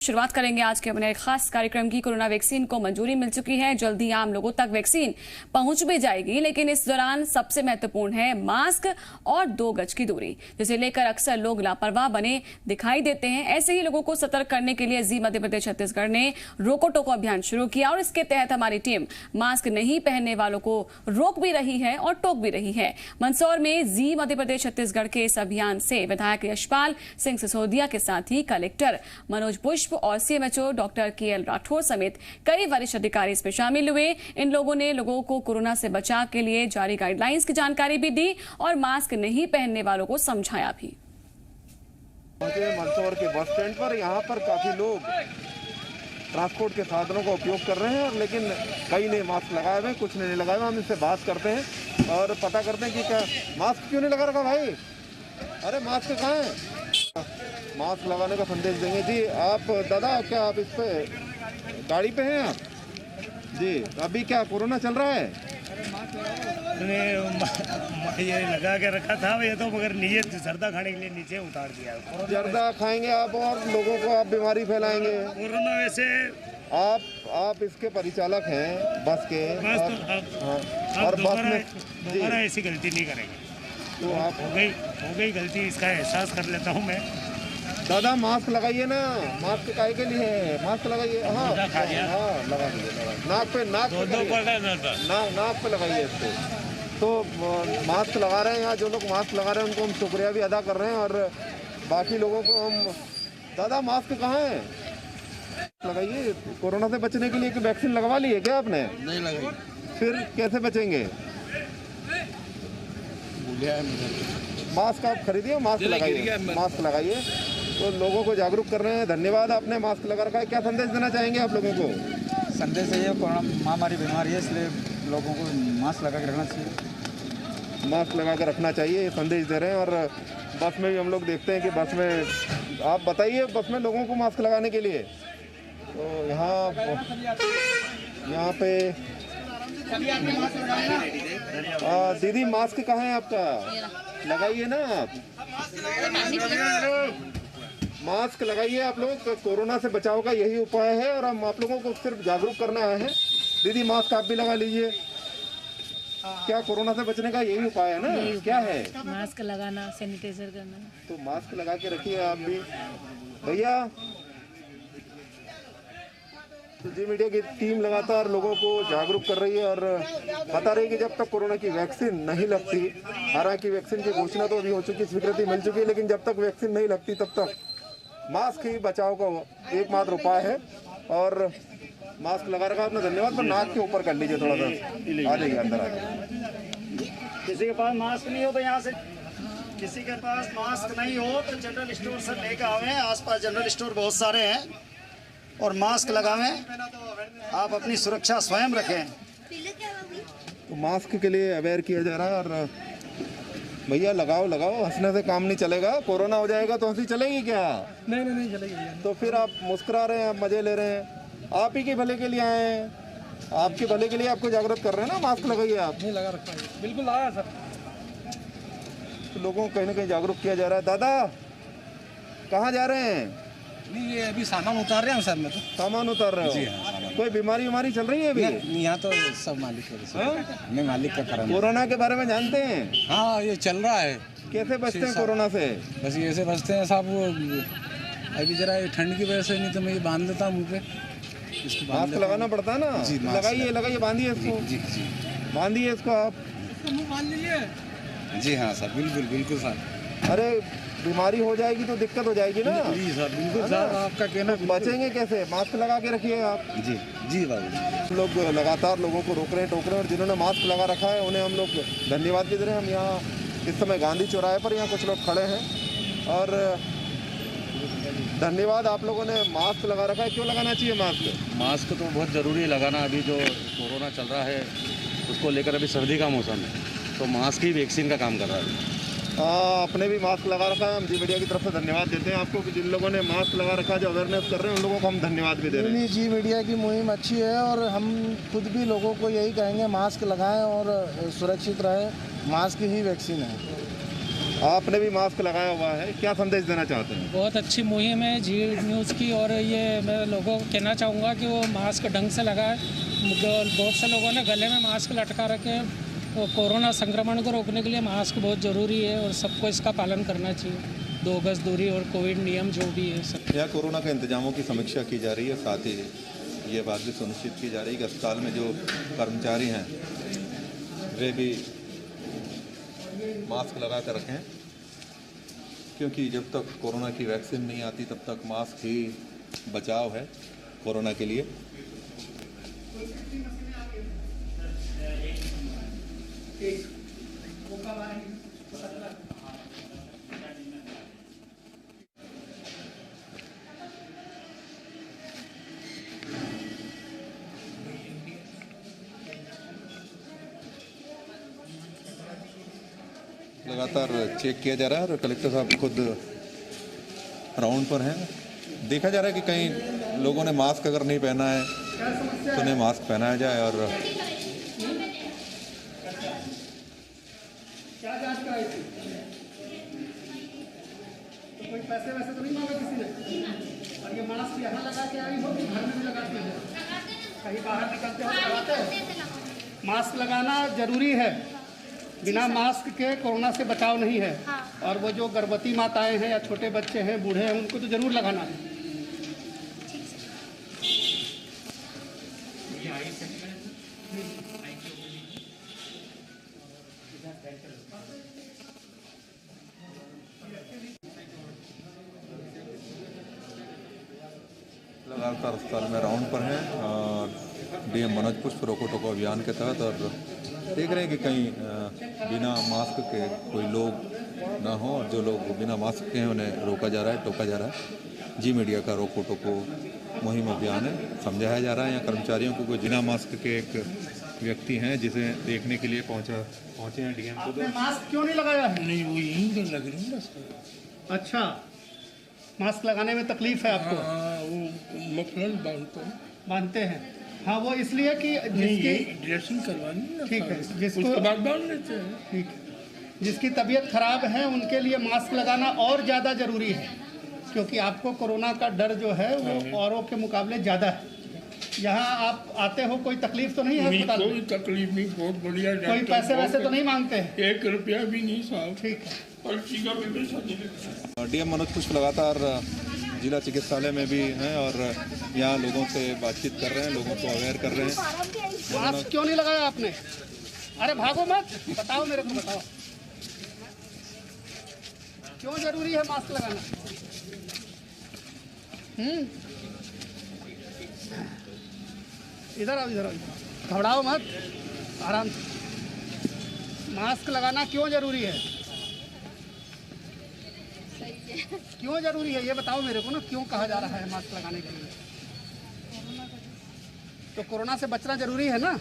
शुरुआत करेंगे आज के अपने खास कार्यक्रम की। कोरोना वैक्सीन को मंजूरी मिल चुकी है, जल्दी आम लोगों तक वैक्सीन पहुंच भी जाएगी, लेकिन इस दौरान सबसे महत्वपूर्ण है मास्क और 2 गज की दूरी, जिसे लेकर अक्सर लोग लापरवाह बने दिखाई देते हैं। ऐसे ही लोगों को सतर्क करने के लिए जी मध्य प्रदेश छत्तीसगढ़ ने रोको टोको अभियान शुरू किया और इसके तहत हमारी टीम मास्क नहीं पहनने वालों को रोक भी रही है और टोक भी रही है। मंदसौर में जी मध्य प्रदेश छत्तीसगढ़ के इस अभियान से विधायक यशपाल सिंह सिसोदिया के साथ ही कलेक्टर मनोज पुष्प और सीएमएचओ डॉक्टर केएल राठौर समेत कई वरिष्ठ अधिकारी इसमें शामिल हुए। इन लोगों ने लोगों को कोरोना से बचाव के लिए जारी गाइडलाइंस की जानकारी भी दी और मास्क नहीं पहनने वालों को समझाया भी। मंदसौर के बस स्टैंड पर यहाँ पर काफी लोग ट्रांसपोर्ट के साधनों का उपयोग कर रहे हैं, लेकिन कई ने मास्क लगाए हुए, कुछ ने नहीं लगाए हुए। हम इससे बात करते हैं और पता करते हैं कि क्या मास्क क्यों नहीं लगा रखा भाई। अरे मास्क कहाँ है? मास्क लगाने का संदेश देंगे जी। आप दादा, क्या आप इस पे गाड़ी पे हैं आप जी? अभी क्या कोरोना चल रहा है? ये लगा के रखा था ये तो, मगर नीचे जर्दा खाने के लिए नीचे उतार दिया। जर्दा खाएंगे आप और लोगों को आप बीमारी फैलाएंगे। कोरोना वैसे आप इसके परिचालक हैं बस के, और बस में दोबारा ऐसी गलती नहीं करेंगे। तो आप हो गई गलती, इसका एहसास कर लेता हूँ मैं। दादा मास्क लगाइए ना, मास्क काहे के लिए है? मास्क लगाइए। हाँ लगा दीजिए, नाक पे नाक पे लगाइए इसको। तो मास्क लगा रहे हैं यहाँ, जो लोग मास्क लगा रहे हैं उनको हम शुक्रिया भी अदा कर रहे हैं और बाकी लोगों को हम। दादा मास्क कहाँ है? लगाइए। कोरोना से बचने के लिए वैक्सीन लगवा ली है क्या आपने? नहीं लगाई। फिर कैसे बचेंगे? मास्क आप खरीदिए, मास्क लगाइए, मास्क लगाइए। तो लोगों को जागरूक कर रहे हैं। धन्यवाद, आपने मास्क लगा रखा है। क्या संदेश देना चाहेंगे आप लोगों को? संदेश है, कोरोना महामारी बीमारी है, इसलिए लोगों को मास्क लगा के रखना चाहिए। मास्क लगा के रखना चाहिए, ये संदेश दे रहे हैं। और बस में भी हम लोग देखते हैं कि बस में आप बताइए, बस में लोगों को मास्क लगाने के लिए। तो यहाँ पे दीदी मास्क कहाँ है आपका? लगाइए ना आप, मास्क लगाइए। आप लोग कोरोना से बचाव का यही उपाय है और हम आप लोगों को सिर्फ जागरूक करने आए हैं। दीदी मास्क आप भी लगा लीजिए। क्या कोरोना से बचने का यही उपाय है ना? क्या है? मास्क लगाना, सैनिटाइजर करना। तो मास्क लगा के रखिए आप भी भैया। तो जी मीडिया की टीम लगातार लोगों को जागरूक कर रही है और बता रही है कि जब तक कोरोना की वैक्सीन नहीं लगती, हालांकि वैक्सीन की घोषणा तो अभी हो चुकी, स्वीकृति मिल चुकी है, लेकिन जब तक वैक्सीन नहीं लगती तब तक मास्क ही बचाव का एकमात्र उपाय है। और मास्क लगा रखा आपने, धन्यवाद। पर नाक के ऊपर कर लीजिए थोड़ा सा, आ जाइए अंदर आ जाइए। किसी के पास मास्क नहीं हो तो यहाँ से, किसी के पास मास्क नहीं हो तो जनरल स्टोर से लेकर आवे। आसपास जनरल स्टोर बहुत सारे हैं और मास्क लगावें। आप अपनी सुरक्षा स्वयं रखें। तो मास्क के लिए अवेयर किया जा रहा है। और भैया लगाओ, हंसने से काम नहीं चलेगा। कोरोना हो जाएगा तो हंसी चलेगी क्या? नहीं चलेगी। तो फिर आप मुस्कुरा रहे हैं, आप मजे ले रहे हैं। आप ही के भले के लिए आए हैं, आपके भले के लिए आपको जागरूक कर रहे हैं ना। मास्क लगाइए आप। नहीं लगा रखा है, बिल्कुल लगाया सर। तो लोगों को कहीं ना कहीं जागरूक किया जा रहा है। दादा कहाँ जा रहे हैं? नहीं, ये अभी सामान उतार रहे हैं सर। मैं तो सामान उतार रहे हो? जी हाँ। कोई बीमारी चल रही है अभी? यहाँ तो सब मालिक है, मैं मालिक का कारण। कोरोना के बारे में जानते हैं? हाँ, ये चल रहा है। कैसे बचते हैं कोरोना से? बस ये से बचते हैं साहब। वो अभी जरा ठंड की वजह से, नहीं तो मैं ये बांध देता हूँ मुँह पे। मास्क लगाना पड़ता है ना? जी, लगाइए, बांधिए इसको। जी बांधिए इसको आप। बांध लीजिए। जी हाँ सर, बिल्कुल सर। अरे बीमारी हो जाएगी तो दिक्कत हो जाएगी ना। जी सर, बिल्कुल सर, आपका कहना। बचेंगे कैसे? मास्क लगा के रखिए आप। जी बाबू। लोग लगातार लोगों को रोक रहे हैं, टोक रहे हैं, और जिन्होंने मास्क लगा रखा है उन्हें हम लोग धन्यवाद भी दे रहे हैं। हम यहाँ इस समय गांधी चौराहे पर यहाँ कुछ लोग खड़े हैं और धन्यवाद, आप लोगों ने मास्क लगा रखा है। क्यों लगाना चाहिए मास्क? मास्क तो बहुत ज़रूरी है लगाना। अभी जो कोरोना चल रहा है उसको लेकर, अभी सर्दी का मौसम है तो मास्क ही वैक्सीन का काम कर रहा है। आपने भी मास्क लगा रखा है। हम जी मीडिया की तरफ से धन्यवाद देते हैं आपको कि जिन लोगों ने मास्क लगा रखा है, जो अवेयरनेस कर रहे हैं, उन लोगों को हम धन्यवाद भी दे रहे हैं। जी मीडिया की मुहिम अच्छी है और हम खुद भी लोगों को यही कहेंगे, मास्क लगाएं और सुरक्षित रहें। मास्क ही वैक्सीन है। आपने भी मास्क लगाया हुआ है, क्या संदेश देना चाहते हैं? बहुत अच्छी मुहिम है जी न्यूज़ की, और ये मैं लोगों को कहना चाहूँगा कि वो मास्क ढंग से लगाए। बहुत से लोगों ने गले में मास्क लटका रखे हैं, और कोरोना संक्रमण को रोकने के लिए मास्क बहुत ज़रूरी है और सबको इसका पालन करना चाहिए। 2 गज दूरी और कोविड नियम जो भी है सब। यहाँ कोरोना के इंतजामों की समीक्षा की जा रही है, साथ ही ये बात भी सुनिश्चित की जा रही है कि अस्पताल में जो कर्मचारी हैं वे भी मास्क लगा कर रखें, क्योंकि जब तक कोरोना की वैक्सीन नहीं आती तब तक मास्क ही बचाव है कोरोना के लिए। लगातार चेक किया जा रहा है और कलेक्टर साहब खुद राउंड पर हैं। देखा जा रहा है कि कई लोगों ने मास्क अगर नहीं पहना है तो उन्हें मास्क पहनाया जाए। और क्या जांच कराई थी? तो कोई पैसे वैसे तो नहीं मांगे किसी ने? और ये मास्क यहाँ लगा के आई हो कि घर में भी लगाते हो? कहीं बाहर निकलते हो लगाते हो? मास्क लगाना जरूरी है, बिना मास्क के कोरोना से बचाव नहीं है। और वो जो गर्भवती माताएं हैं या छोटे बच्चे हैं, बूढ़े हैं, उनको तो जरूर लगाना है। लगातार अस्पताल में राउंड पर हैं और डीएम मनोज पुष्प रोको टोको अभियान के तहत, और देख रहे हैं कि कहीं बिना मास्क के कोई लोग ना हो, और जो लोग बिना मास्क के हैं उन्हें रोका जा रहा है, टोका जा रहा है। जी मीडिया का रोको टोको मुहिम अभियान है, समझाया जा रहा है यहाँ कर्मचारियों को। बिना मास्क के एक व्यक्ति हैं जिसे देखने के लिए पहुँचे हैं डीएम को। मास्क क्यों नहीं लगाया है? नहीं, वो यहीं तो लग रही है। अच्छा, मास्क लगाने में तकलीफ है आपको? हाँ, वो मफलर बांधते हैं। हाँ, वो इसलिए कि जिसकी ड्रेसिंग करवानी है, ठीक है, जिसको उसके बाद बांध लेते हैं। ठीक है, जिसकी तबीयत खराब है उनके लिए मास्क लगाना और ज़्यादा ज़रूरी है, क्योंकि आपको कोरोना का डर जो है वो औरों के मुकाबले ज़्यादा है। यहाँ आप आते हो, कोई तकलीफ तो नहीं है अस्पताल में? कोई तकलीफ नहीं, बहुत बढ़िया। कोई पैसे वैसे तो नहीं मांगते हैं? 1 रुपया भी नहीं साहब। ठीक है। पर्ची का भी पैसा नहीं। डीएम मनोज पुष्प लगातार जिला चिकित्सालय में भी हैं और यहाँ लोगों से बातचीत कर रहे हैं, लोगों को अवेयर कर रहे हैं। मास्क क्यों नहीं लगाया आपने? अरे भागो मत, बताओ मेरे को, बताओ क्यों जरूरी है मास्क लगाना? इधर आओ, इधर आओ, घबराओ मत, आराम से। मास्क लगाना क्यों जरूरी है? क्यों जरूरी है ये बताओ मेरे को ना, क्यों कहा जा रहा है मास्क लगाने के लिए? तो कोरोना से बचना जरूरी है ना।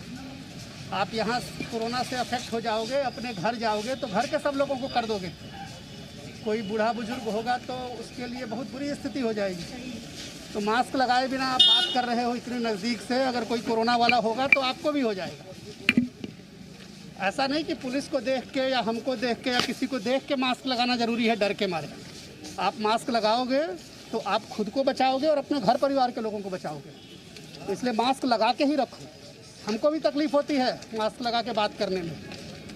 आप यहाँ कोरोना से अफेक्ट हो जाओगे, अपने घर जाओगे तो घर के सब लोगों को कर दोगे। कोई बूढ़ा बुजुर्ग होगा तो उसके लिए बहुत बुरी स्थिति हो जाएगी। तो मास्क लगाए बिना आप बात कर रहे हो इतने नज़दीक से, अगर कोई कोरोना वाला होगा तो आपको भी हो जाएगा। ऐसा नहीं कि पुलिस को देख के या हमको देख के या किसी को देख के मास्क लगाना ज़रूरी है डर के मारे। आप मास्क लगाओगे तो आप खुद को बचाओगे और अपने घर परिवार के लोगों को बचाओगे। तो इसलिए मास्क लगा के ही रखो। हमको भी तकलीफ़ होती है मास्क लगा के बात करने में,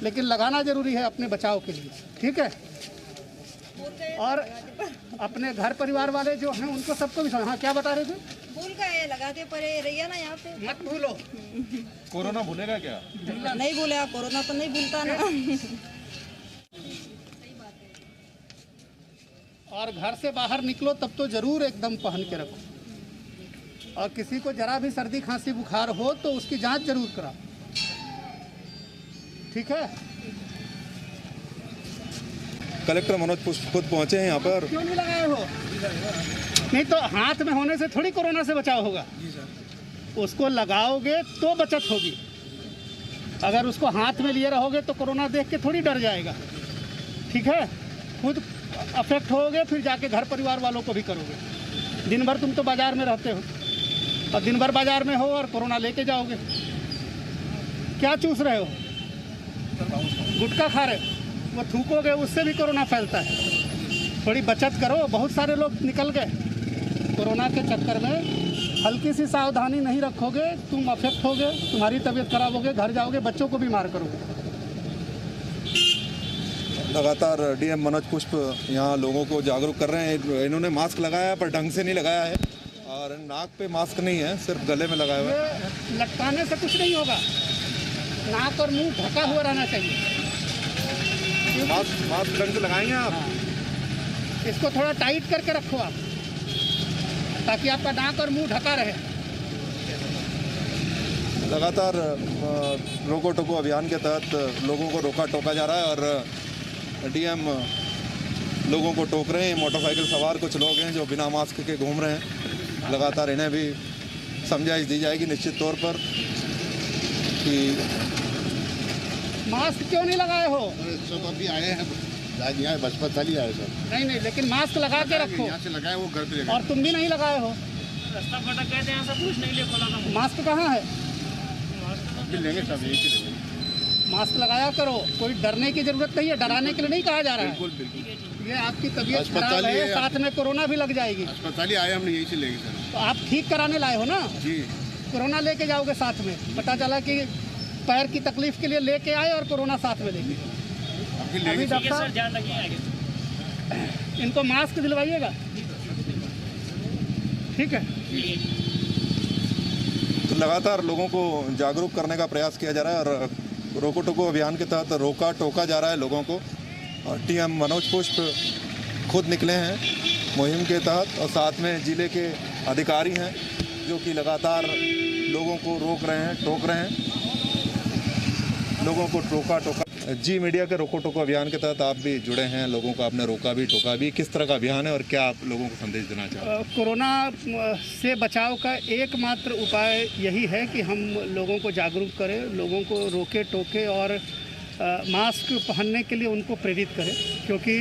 लेकिन लगाना ज़रूरी है अपने बचाव के लिए, ठीक है? और अपने घर परिवार वाले जो हैं उनको सबको भी। हाँ, क्या बता रहे थे? भूल गए, लगा के पड़े रहिए ना यहाँ पे। मत भूलो। कोरोना भूलेगा क्या? नहीं भूलेगा, कोरोना तो नहीं भूलता ना। और घर से बाहर निकलो तब तो ज़रूर एकदम पहन के रखो। और किसी को जरा भी सर्दी खांसी बुखार हो तो उसकी जांच जरूर कराओ, ठीक है? कलेक्टर मनोज पुष्प खुद पहुंचे हैं यहाँ पर। क्यों नहीं लगाए हो? नहीं तो हाथ में होने से थोड़ी कोरोना से बचाव होगा। उसको लगाओगे तो बचत होगी। अगर उसको हाथ में लिए रहोगे तो कोरोना देख के थोड़ी डर जाएगा, ठीक है? खुद अफेक्ट होगे, फिर जाके घर परिवार वालों को भी करोगे। दिन भर तुम तो बाजार में रहते हो, और दिन भर बाजार में हो और कोरोना लेके जाओगे। क्या चूस रहे हो? गुटखा खा रहे हो? वो थूकोगे उससे भी कोरोना फैलता है। थोड़ी बचत करो। बहुत सारे लोग निकल गए कोरोना के चक्कर में। हल्की सी सावधानी नहीं रखोगे, तुम अफेक्ट होगे, तुम्हारी तबीयत खराब होगी, घर जाओगे, बच्चों को बीमार करोगे। लगातार डीएम मनोज पुष्प यहाँ लोगों को जागरूक कर रहे हैं। इन्होंने मास्क लगाया है पर ढंग से नहीं लगाया है और नाक पे मास्क नहीं है, सिर्फ गले में लगाया हुआ है। ये लटकाने से कुछ नहीं होगा, नाक और मुंह ढका हुआ रहना चाहिए। मास्क ढंग से लगाएंगे आप? इसको थोड़ा टाइट करके रखो आप, ताकि आपका नाक और मुंह ढका रहे। लगातार रोको टोको अभियान के तहत लोगों को रोका टोका जा रहा है और डीएम लोगों को टोक रहे हैं। मोटरसाइकिल सवार कुछ लोग हैं जो बिना मास्क के घूम रहे हैं। लगातार इन्हें भी समझाइश दी जाएगी निश्चित तौर पर कि मास्क क्यों नहीं लगाए हो? सब अभी आए हैं, यहाँ अस्पताल आए सब। नहीं, लेकिन मास्क लगा के रखो। यहाँ से लगाए वो घर पे। और तुम भी नहीं लगाए हो। रास्ता फटा कहते हैं, सब कुछ नहीं ले खोला। मास्क कहाँ है? लेंगे सब, यही लेंगे। मास्क लगाया करो, कोई डरने की जरूरत नहीं है। डराने के लिए नहीं कहा जा रहा है। बिल्कुल बिल्कुल। ये आपकी तबीयत खराब है, साथ में कोरोना भी लग जाएगी। अस्पताल आए, हमने यही से लेंगे सर। तो आप ठीक कराने लाए हो ना जी। कोरोना लेके जाओगे साथ में। पता चला कि पैर की तकलीफ के लिए लेके आए और कोरोना साथ में लेके। अभी डॉक्टर इनको मास्क दिलवाइएगा, ठीक है? तो लगातार लोगों को जागरूक करने का प्रयास किया जा रहा है और रोको टोको अभियान के तहत रोका टोका जा रहा है लोगों को। और डीएम मनोज पुष्प खुद निकले हैं मुहिम के तहत और साथ में जिले के अधिकारी हैं जो कि लगातार लोगों को रोक रहे हैं, टोक रहे हैं, लोगों को रोका टोका। जी मीडिया के रोको टोको अभियान के तहत आप भी जुड़े हैं, लोगों को आपने रोका भी टोका भी। किस तरह का अभियान है और क्या आप लोगों को संदेश देना चाहते हैं? कोरोना से बचाव का एकमात्र उपाय यही है कि हम लोगों को जागरूक करें, लोगों को रोके टोके और मास्क पहनने के लिए उनको प्रेरित करें। क्योंकि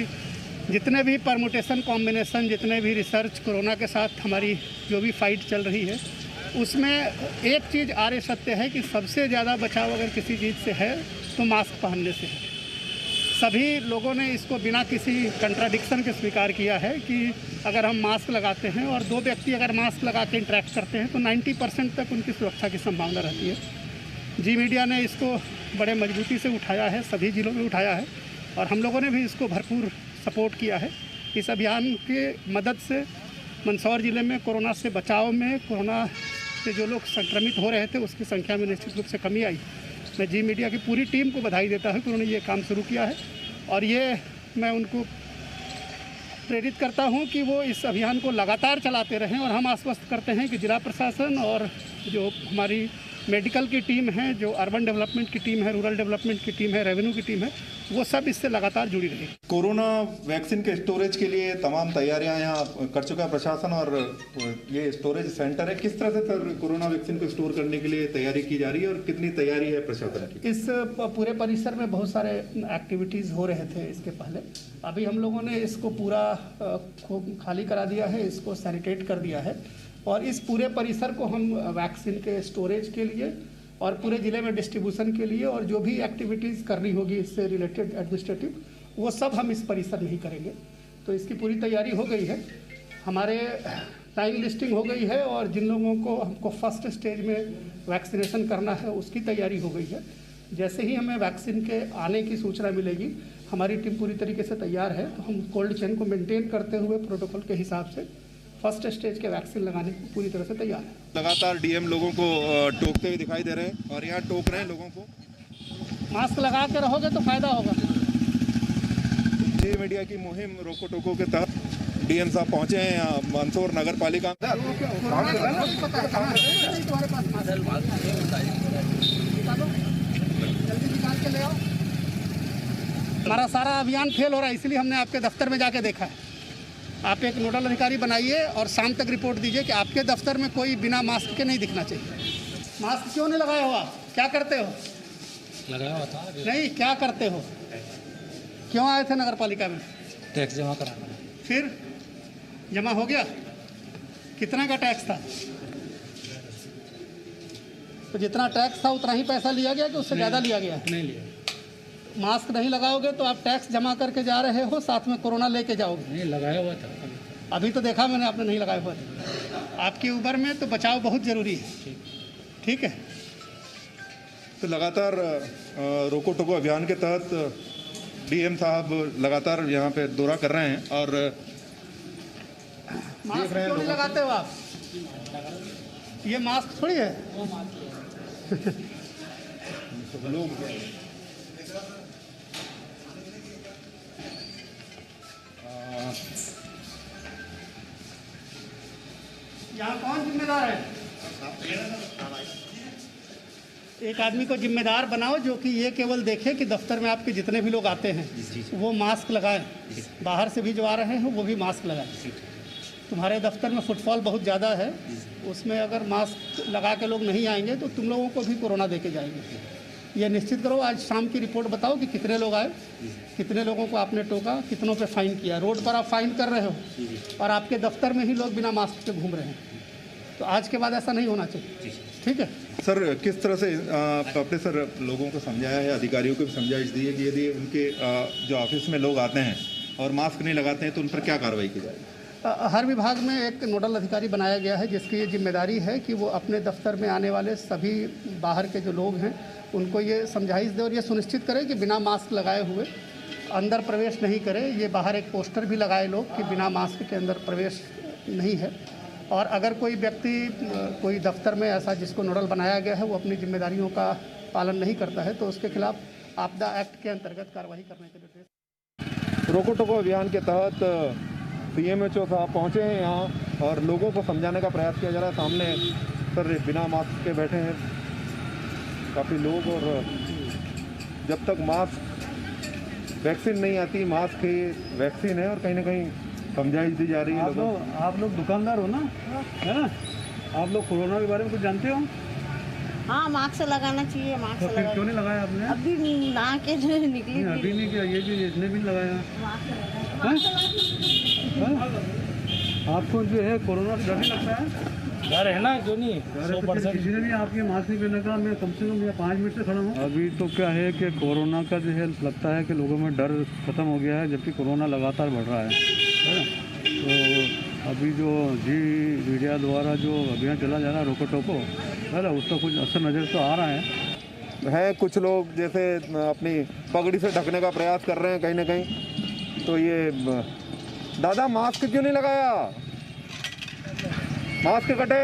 जितने भी परमुटेशन कॉम्बिनेशन, जितने भी रिसर्च कोरोना के साथ हमारी जो भी फाइट चल रही है, उसमें एक चीज़ आर्य सत्य है कि सबसे ज़्यादा बचाव अगर किसी चीज़ से है तो मास्क पहनने से। सभी लोगों ने इसको बिना किसी कंट्राडिक्शन के स्वीकार किया है कि अगर हम मास्क लगाते हैं और दो व्यक्ति अगर मास्क लगा के इंटरेक्ट करते हैं तो 90% तक उनकी सुरक्षा की संभावना रहती है। जी मीडिया ने इसको बड़े मजबूती से उठाया है, सभी जिलों में उठाया है और हम लोगों ने भी इसको भरपूर सपोर्ट किया है। इस अभियान के मदद से मंदसौर ज़िले में कोरोना से बचाव में, कोरोना से जो लोग संक्रमित हो रहे थे उसकी संख्या में निश्चित रूप से कमी आई। मैं जी मीडिया की पूरी टीम को बधाई देता हूं कि उन्होंने ये काम शुरू किया है और ये मैं उनको प्रेरित करता हूं कि वो इस अभियान को लगातार चलाते रहें। और हम आश्वस्त करते हैं कि जिला प्रशासन और जो हमारी मेडिकल की टीम है, जो अर्बन डेवलपमेंट की टीम है, रूरल डेवलपमेंट की टीम है, रेवेन्यू की टीम है, वो सब इससे लगातार जुड़ी रही। कोरोना वैक्सीन के स्टोरेज के लिए तमाम तैयारियां यहाँ कर चुका है प्रशासन और ये स्टोरेज सेंटर है। किस तरह से कोरोना वैक्सीन को स्टोर करने के लिए तैयारी की जा रही है और कितनी तैयारी है प्रशासन की? इस पूरे परिसर में बहुत सारे एक्टिविटीज़ हो रहे थे इसके पहले। अभी हम लोगों ने इसको पूरा खाली करा दिया है, इसको सैनिटेट कर दिया है और इस पूरे परिसर को हम वैक्सीन के स्टोरेज के लिए और पूरे ज़िले में डिस्ट्रीब्यूशन के लिए और जो भी एक्टिविटीज़ करनी होगी इससे रिलेटेड एडमिनिस्ट्रेटिव, वो सब हम इस परिसर में ही करेंगे। तो इसकी पूरी तैयारी हो गई है, हमारे टाइम लिस्टिंग हो गई है और जिन लोगों को हमको फर्स्ट स्टेज में वैक्सीनेशन करना है उसकी तैयारी हो गई है। जैसे ही हमें वैक्सीन के आने की सूचना मिलेगी, हमारी टीम पूरी तरीके से तैयार है। तो हम कोल्ड चेन को मेंटेन करते हुए प्रोटोकॉल के हिसाब से फर्स्ट स्टेज के वैक्सीन लगाने को पूरी तरह से तैयार है। लगातार डीएम लोगों को टोकते हुए दिखाई दे रहे हैं और यहाँ टोक रहे हैं लोगों को। मास्क लगा के रहोगे तो फायदा होगा। जी मीडिया की मुहिम रोको टोको के तहत डीएम साहब पहुंचे हैं यहाँ मंदसौर नगर पालिका। हमारा सारा अभियान फेल हो रहा है, इसलिए हमने आपके दफ्तर में जाके देखा है। आप एक नोडल अधिकारी बनाइए और शाम तक रिपोर्ट दीजिए कि आपके दफ्तर में कोई बिना मास्क के नहीं दिखना चाहिए। मास्क क्यों नहीं लगाए हो आप? क्या करते हो? लगाया हुआ था। नहीं, क्या करते हो? क्यों आए थे नगर पालिका में? टैक्स जमा कराना। फिर जमा हो गया? कितना का टैक्स था? तो जितना टैक्स था उतना ही पैसा लिया गया कि उससे ज़्यादा लिया गया? नहीं लिया। मास्क नहीं लगाओगे तो आप टैक्स जमा करके जा रहे हो, साथ में कोरोना लेके जाओगे। नहीं लगाया हुआ था अभी तो देखा मैंने आपने नहीं लगाया हुआ था। आपकी उम्र में तो बचाव बहुत ज़रूरी है। ठीक है। तो लगातार रोको टोको अभियान के तहत डीएम साहब लगातार यहाँ पे दौरा कर रहे हैं और मास्क क्यों नहीं लगाते हो आप? ये मास्क थोड़ी है। यहाँ कौन जिम्मेदार है? एक आदमी को जिम्मेदार बनाओ जो कि ये केवल देखे कि दफ्तर में आपके जितने भी लोग आते हैं वो मास्क लगाएं, बाहर से भी जो आ रहे हैं वो भी मास्क लगाएं। तुम्हारे दफ्तर में फुटफॉल बहुत ज़्यादा है, उसमें अगर मास्क लगा के लोग नहीं आएंगे तो तुम लोगों को भी कोरोना दे के जाएंगे। ये निश्चित करो। आज शाम की रिपोर्ट बताओ कि कितने लोग आए, कितने लोगों को आपने टोका, कितनों पे फाइन किया। रोड पर आप फाइन कर रहे हो और आपके दफ्तर में ही लोग बिना मास्क के घूम रहे हैं। तो आज के बाद ऐसा नहीं होना चाहिए। ठीक है सर, किस तरह से आपने सर लोगों को समझाया है, अधिकारियों को भी समझाइश दी है कि यदि उनके जो ऑफिस में लोग आते हैं और मास्क नहीं लगाते हैं तो उन पर क्या कार्रवाई की जाएगी? हर विभाग में एक नोडल अधिकारी बनाया गया है जिसकी ये जिम्मेदारी है कि वो अपने दफ्तर में आने वाले सभी बाहर के जो लोग हैं उनको ये समझाइश दे और ये सुनिश्चित करें कि बिना मास्क लगाए हुए अंदर प्रवेश नहीं करें। ये बाहर एक पोस्टर भी लगाए लोग कि बिना मास्क के अंदर प्रवेश नहीं है। और अगर कोई व्यक्ति कोई दफ्तर में ऐसा जिसको नोडल बनाया गया है वो अपनी जिम्मेदारियों का पालन नहीं करता है तो उसके खिलाफ आपदा एक्ट के अंतर्गत कार्रवाई करने के निर्देश। रोको टोको अभियान के तहत CMHO साहब पहुँचे हैं यहाँ और लोगों को समझाने का प्रयास किया जा रहा है। सामने सर बिना मास्क के बैठे हैं काफ़ी लोग और जब तक मास्क वैक्सीन नहीं आती, मास्क ही वैक्सीन है और कहीं ना कहीं समझाइश दी जा रही है। आप लोग दुकानदार हो ना, है ना? आप लोग कोरोना के बारे में कुछ जानते हो? हाँ, मास्क लगाना चाहिए। मास्क तो फिर क्यों नहीं लगाया आपने? अभी ना के जो निकली अभी नहीं किया, ये जो इसने भी लगाया। आपको जो है कोरोना से डर नहीं लगता है? डर है ना, क्यों नहीं? 100% किसी ने भी आपके मास्क नहीं पहनने का, मैं कम से कम 5 मिनट से खड़ा हूँ। अभी तो क्या है कि कोरोना का जो है लगता है कि लोगों में डर खत्म हो गया है, जबकि कोरोना लगातार बढ़ रहा है ना? तो अभी जो मीडिया द्वारा जो अभियान चला जा रहा है रोको टोको, है ना, उसका कुछ असर नज़र तो आ रहा है। कुछ लोग जैसे अपनी पगड़ी से ढकने का प्रयास कर रहे हैं कहीं ना कहीं। तो ये दादा मास्क क्यों नहीं लगाया? मास्क कटे।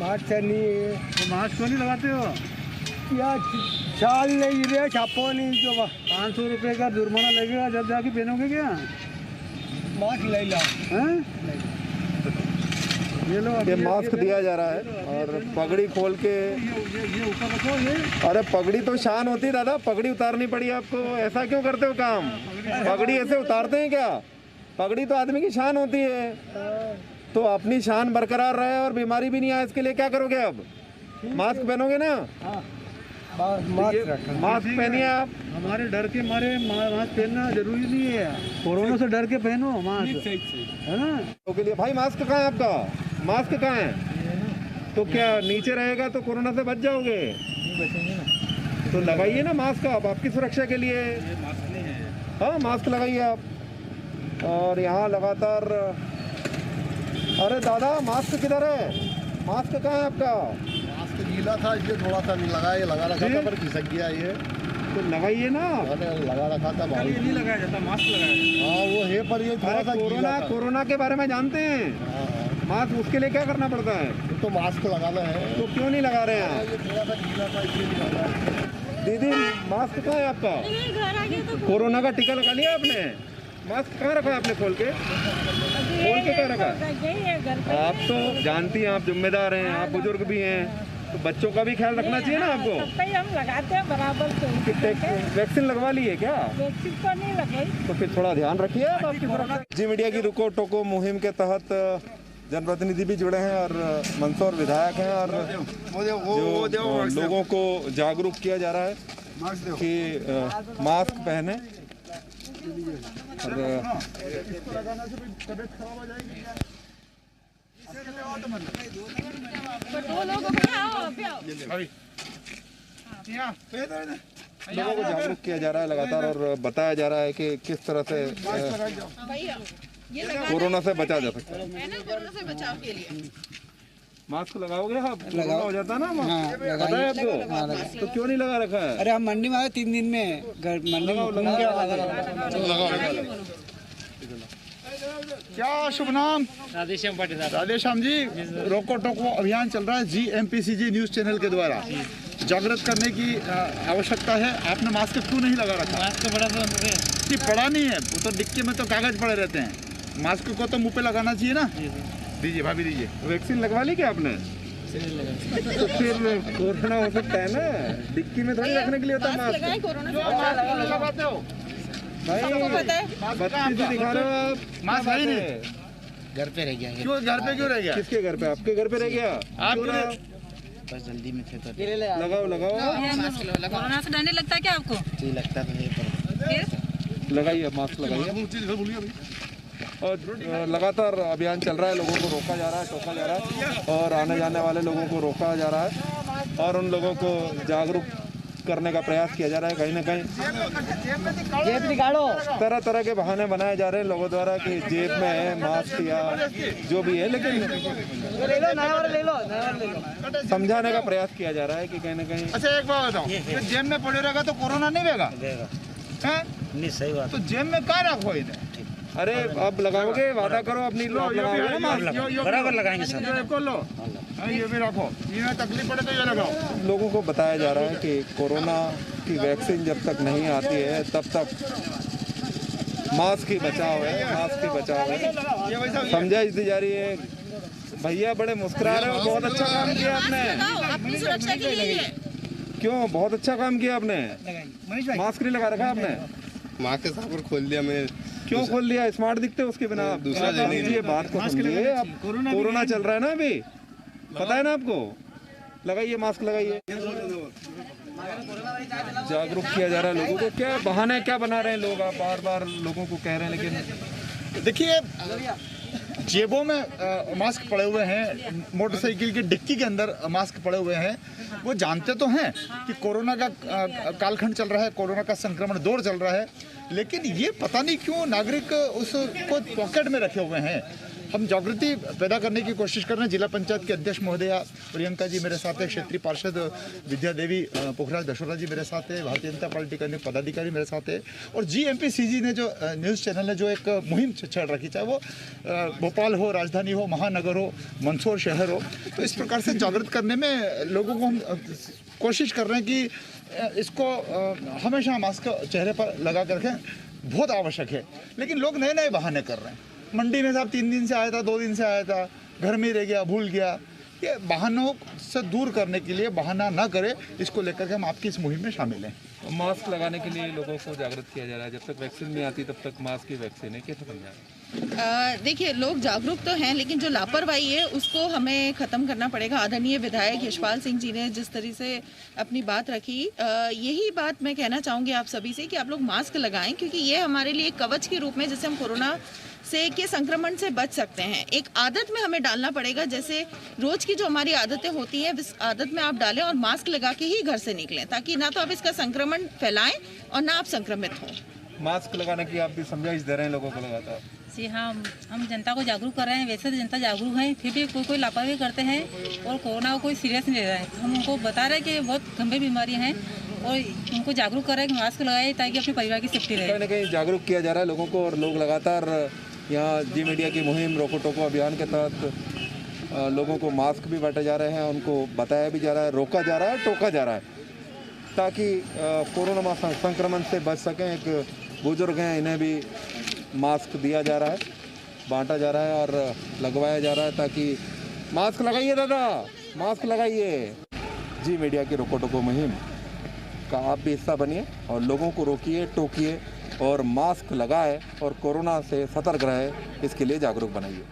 मास्क नहीं है तो मास्क क्यों नहीं लगाते हो? या चाल नहीं रहे, छापो नहीं जो 500 रुपये का जुर्माना लगेगा जब जाके पहनोगे क्या? मास्क ले ला। ये मास्क दिया जा रहा है और पगड़ी खोल के। ये ऊपर रखो ये। अरे पगड़ी तो शान होती है दादा, पगड़ी उतारनी पड़ी आपको। ऐसा क्यों करते हो काम? पगड़ी ऐसे उतारते हैं क्या? पगड़ी तो आदमी की शान होती है। तो अपनी शान बरकरार रहे और बीमारी भी नहीं आए, इसके लिए क्या करोगे? अब मास्क पहनोगे ना? मास्क पहनिए आप। हमारे डर के मारे मास्क पहनना जरूरी नहीं है। कोरोना से डर के पहनो मास्क, है ना? के लिए भाई मास्क कहाँ है आपका? मास्क कहाँ है? तो क्या नीचे रहेगा तो कोरोना से बच जाओगे? तो लगाइए ना मास्क आप, आपकी सुरक्षा के लिए। हाँ, मास्क लगाइए आप। और यहाँ लगातार अरे दादा मास्क किधर है? मास्क कहाँ है आपका? मास्क गीला था इसलिए थोड़ा सा नहीं लगाया, लगा रखा था पर खिसक गया ये। तो लगाइए ना। लगा रखा था भाई। ये नहीं लगाया जाता, मास्क लगाया। हाँ वो है पर ये थोड़ा सा कोरोना के बारे में जानते हैं। मास्क उसके लिए क्या करना पड़ता है? तो मास्क लगाना है। तो क्यों नहीं लगा रहे हैं? ये थोड़ा सा गीला था इसलिए नहीं लगा। दीदी मास्क कहाँ है आपका? कोरोना का टीका लगा लिया आपने? मास्क कहाँ रखा है आपने? खोल के कहाँ रखा? आप तो जानती हैं, आप जिम्मेदार हैं, आप बुजुर्ग भी हैं, तो बच्चों का भी ख्याल रखना चाहिए ना आपको। हम लगाते हैं बराबर। वैक्सीन लगवा ली है क्या? वैक्सीन तो नहीं लगाई। तो फिर थोड़ा ध्यान रखिए आप आपकी सुरक्षा। जी मीडिया की रुको टोको मुहिम के तहत जनप्रतिनिधि भी जुड़े हैं और मंदसौर विधायक हैं और जो लोगों को जागरूक किया जा रहा है कि मास्क पहने। लोगों को जागरूक किया जा रहा है लगातार और बताया जा रहा है कि किस तरह से कोरोना से बचा जा सकता है। कोरोना से बचाव के लिए मास्क लगाओगे आप? कोरोना हो जाता ना पता है आपको? तो क्यों नहीं लगा रखा है? अरे हम मंडी में आए 3 दिन में, मंडी में क्या शुभ नाम? राधेश्याम पाटीदार। राधेश्याम जी, रोको टोको अभियान चल रहा है GMPCG न्यूज़ चैनल के द्वारा, जागृत करने की आवश्यकता है। आपने मास्क क्यों नहीं लगा रखा? मास्क बड़ा नहीं, पड़ा नहीं है, वो तो डिक्की में तो कागज पड़े रहते हैं। मास्क को तो मुंह पे लगाना चाहिए ना। दीजिए भाभी, दीजिए। वैक्सीन लगवा ली क्या आपने? तो फिर कोरोना हो सकता है ना, डिक्की में थोड़ी रखने के लिए होता है मास्क। कोरोना लगाते हो भाई, बत्ती दिखा रहे हो आप, मास्क है नहीं, घर पे रह गया। क्यों घर पे क्यों रह गया? किसके घर पे? आपके घर पे रह गया? आप बस जल्दी में थे तो लगाओ लगाओ। कोरोना से डरने लगता है क्या आपको? जी लगता तो है, लगाइए मास्क लगाइए। और लगातार अभियान चल रहा है, लोगों को रोका जा रहा है, टोका जा रहा है और आने जाने वाले लोगों को रोका जा रहा है और उन लोगों को जागरूक करने का प्रयास किया जा रहा है। कहीं ना कहीं जेब निकालो, तरह तरह के बहाने बनाए जा रहे हैं लोगों द्वारा कि जेब में है मास्क या जो भी है, लेकिन ले लो। समझाने का प्रयास किया जा रहा है कि कहीं ना कहीं। अच्छा एक बात बताओ, तो जेब में पड़े रहेगा तो कोरोना नहीं रहेगा? नहीं सही बात। तो जेब में क्या रखो इधर? अरे अब लगाओगे, वादा करो अपनी बराबर लगाएंगे सर। लो ये भी रखो, ये तकलीफ पड़े तो ये लगाओ। लोगों को बताया जा रहा है कि कोरोना की वैक्सीन जब तक नहीं आती है तब तक मास्क ही बचाव है, मास्क ही बचाव है। समझाइश दी जा रही है। भैया बड़े मुस्कुरा रहे हो, बहुत अच्छा काम किया आपने। अपनी सुरक्षा के लिए। क्यों? बहुत अच्छा काम किया आपने। मास्क नहीं लगा रखा आपने? मास्क के साथ खोल दिया मैंने। क्यों खोल दिया? स्मार्ट दिखते हो उसके बिना आप। दूसरा ये बात को समझिए, अब कोरोना चल रहा है ना अभी, पता है ना आपको। लगाइए मास्क, लगाइए। जागरूक किया जा रहा है लोगों को। क्या बहाने क्या बना रहे हैं लोग? आप बार बार लोगों को कह रहे हैं, लेकिन देखिए जेबों में मास्क पड़े हुए हैं, मोटरसाइकिल की डिक्की के अंदर मास्क पड़े हुए हैं। वो जानते तो हैं कि कोरोना का कालखंड चल रहा है, कोरोना का संक्रमण दौर चल रहा है, लेकिन ये पता नहीं क्यों नागरिक उसको पॉकेट में रखे हुए हैं। हम जागृति पैदा करने की कोशिश कर रहे हैं। जिला पंचायत के अध्यक्ष महोदया प्रियंका जी मेरे साथ है, क्षेत्रीय पार्षद विद्या देवी पोखराज दशोरा जी मेरे साथ है, भारतीय जनता पार्टी के अन्य पदाधिकारी मेरे साथ है, और GMPCG ने जो न्यूज़ चैनल ने जो एक मुहिम छेड़ रखी, चाहे वो भोपाल हो, राजधानी हो, महानगर हो, मंदसौर शहर हो, तो इस प्रकार से जागृत करने में लोगों को हम कोशिश कर रहे हैं कि इसको हमेशा मास्क चेहरे पर लगा कर रखें, बहुत आवश्यक है। लेकिन लोग नए नए बहाने कर रहे हैं। मंडी में साहब 3 दिन से आया था, 2 दिन से आया था, घर में रह गया, भूल गया। ये बहानों से दूर करने के लिए बहाना ना करे, इसको लेकर के हम आपकी इस मुहिम में शामिल हैं। मास्क लगाने के लिए लोगों को जागृत किया जा रहा है। जब तक वैक्सीन नहीं आती तब तक मास्क की वैक्सीन है, कैसे समझाएं? देखिए, लोग जागरूक तो हैं, लेकिन जो लापरवाही है उसको हमें ख़त्म करना पड़ेगा। आदरणीय विधायक यशपाल सिंह जी ने जिस तरह से अपनी बात रखी, यही बात मैं कहना चाहूँगी आप सभी से कि आप लोग मास्क लगाएं, क्योंकि ये हमारे लिए एक कवच के रूप में, जैसे हम कोरोना से के संक्रमण से बच सकते हैं, एक आदत में हमें डालना पड़ेगा। जैसे रोज की जो हमारी आदतें होती हैं, इस आदत में आप डालें और मास्क लगा के ही घर से निकलें, ताकि ना तो आप इसका संक्रमण फैलाएं और ना आप संक्रमित हों। मास्क लगाने की आप भी समझाइश दे रहे हैं लोगों को लगातार। जी हाँ, हम जनता को जागरूक कर रहे हैं। वैसे तो जनता जागरूक है, फिर भी कोई लापरवाही करते हैं और कोरोना को कोई सीरियस नहीं ले रहा है। हम उनको बता रहे हैं कि बहुत गंभीर बीमारियां हैं और उनको जागरूक कर रहे हैं कि मास्क लगाए ताकि अपने परिवार की सेफ्टी रहे। कहीं ना कहीं जागरूक किया जा रहा है लोगों को, और लोग लगातार यहाँ जी मीडिया की मुहिम रोको टोको अभियान के तहत लोगों को मास्क भी बांटे जा रहे हैं, उनको बताया भी जा रहा है, रोका जा रहा है, टोका जा रहा है, ताकि कोरोना संक्रमण से बच सकें। एक बुजुर्ग हैं, इन्हें भी मास्क दिया जा रहा है, बांटा जा रहा है और लगवाया जा रहा है, ताकि मास्क लगाइए दादा, मास्क लगाइए। जी मीडिया की रोको टोको मुहिम का आप भी हिस्सा बनिए और लोगों को रोकिए, टोकिए और मास्क लगाए और कोरोना से सतर्क रहे, इसके लिए जागरूक बनाइए।